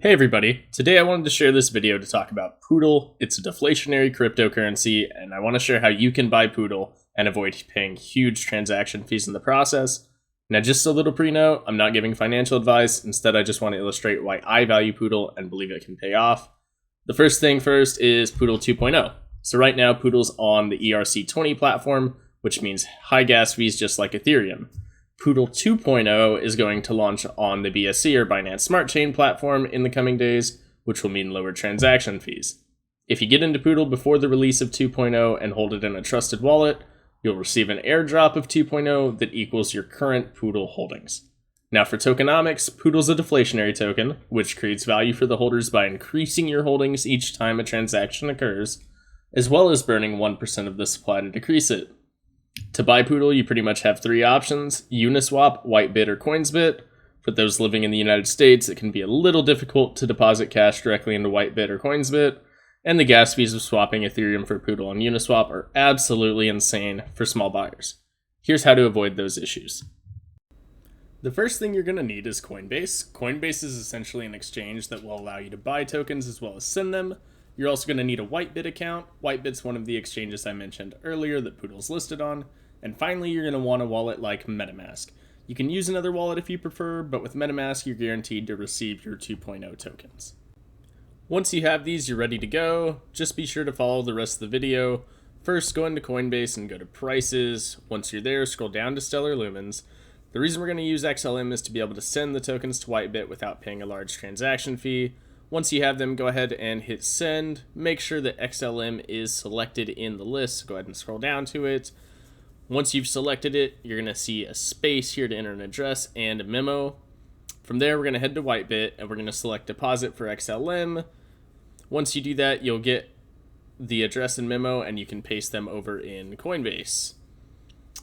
Hey everybody, today I wanted to share this video to talk about Poodl. It's a deflationary cryptocurrency, and I want to share how you can buy Poodl and avoid paying huge transaction fees in the process. Now just a little pre-note, I'm not giving financial advice, instead I just want to illustrate why I value Poodl and believe it can pay off. The first thing first is Poodl 2.0. So right now Poodl's on the ERC20 platform, which means high gas fees just like Ethereum. Poodl 2.0 is going to launch on the BSC or Binance Smart Chain platform in the coming days, which will mean lower transaction fees. If you get into Poodl before the release of 2.0 and hold it in a trusted wallet, you'll receive an airdrop of 2.0 that equals your current Poodl holdings. Now for tokenomics, Poodl's a deflationary token, which creates value for the holders by increasing your holdings each time a transaction occurs, as well as burning 1% of the supply to decrease it. To buy Poodl, you pretty much have three options: Uniswap, Whitebit, or Coinsbit. For those living in the United States, it can be a little difficult to deposit cash directly into Whitebit or Coinsbit, and the gas fees of swapping Ethereum for Poodl on Uniswap are absolutely insane for small buyers. Here's how to avoid those issues. The first thing you're going to need is Coinbase. Coinbase is essentially an exchange that will allow you to buy tokens as well as send them. You're also going to need a Whitebit account. Whitebit's one of the exchanges I mentioned earlier that Poodl's listed on. And finally, you're going to want a wallet like MetaMask. You can use another wallet if you prefer, but with MetaMask, you're guaranteed to receive your 2.0 tokens. Once you have these, you're ready to go. Just be sure to follow the rest of the video. First, go into Coinbase and go to Prices. Once you're there, scroll down to Stellar Lumens. The reason we're going to use XLM is to be able to send the tokens to Whitebit without paying a large transaction fee. Once you have them, go ahead and hit send. Make sure that XLM is selected in the list. Go ahead and scroll down to it. Once you've selected it, you're going to see a space here to enter an address and a memo. From there, we're going to head to Whitebit and we're going to select deposit for XLM. Once you do that, you'll get the address and memo and you can paste them over in Coinbase.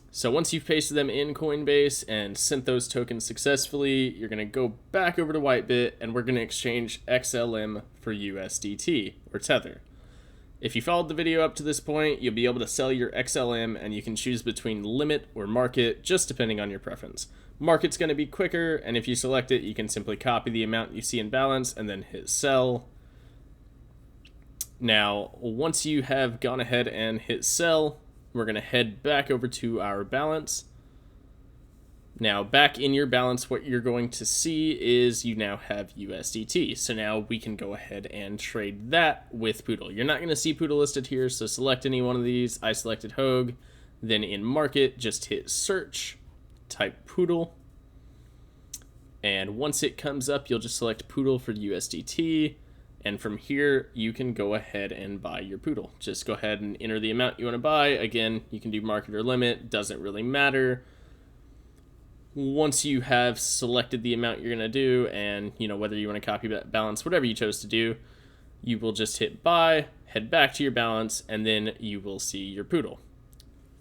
So once you've pasted them in Coinbase and sent those tokens successfully, you're going to go back over to Whitebit and we're going to exchange XLM for USDT or Tether. If you followed the video up to this point, you'll be able to sell your XLM and you can choose between limit or market, just depending on your preference. Market's going to be quicker, and if you select it, you can simply copy the amount you see in balance and then hit sell. Now, once you have gone ahead and hit sell, we're going to head back over to our balance. Now, back in your balance, what you're going to see is you now have USDT. So now we can go ahead and trade that with Poodl. You're not going to see Poodl listed here, so select any one of these. I selected Hogue. Then in market, just hit search, type Poodl. And once it comes up, you'll just select Poodl for USDT. And from here, you can go ahead and buy your Poodl. Just go ahead and enter the amount you want to buy. Again, you can do market or limit, doesn't really matter. Once you have selected the amount you're going to do and whether you want to copy that balance, whatever you chose to do, you will just hit buy, head back to your balance, and then you will see your Poodl.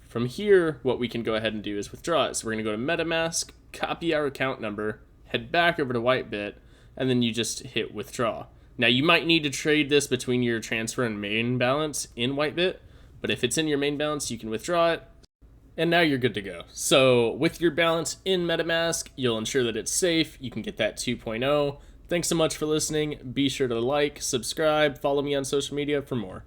From here, what we can go ahead and do is withdraw it. So we're going to go to MetaMask, copy our account number, head back over to Whitebit, and then you just hit withdraw. Now, you might need to trade this between your transfer and main balance in Whitebit, but if it's in your main balance, you can withdraw it, and now you're good to go. So with your balance in MetaMask, you'll ensure that it's safe. You can get that 2.0. Thanks so much for listening. Be sure to like, subscribe, follow me on social media for more.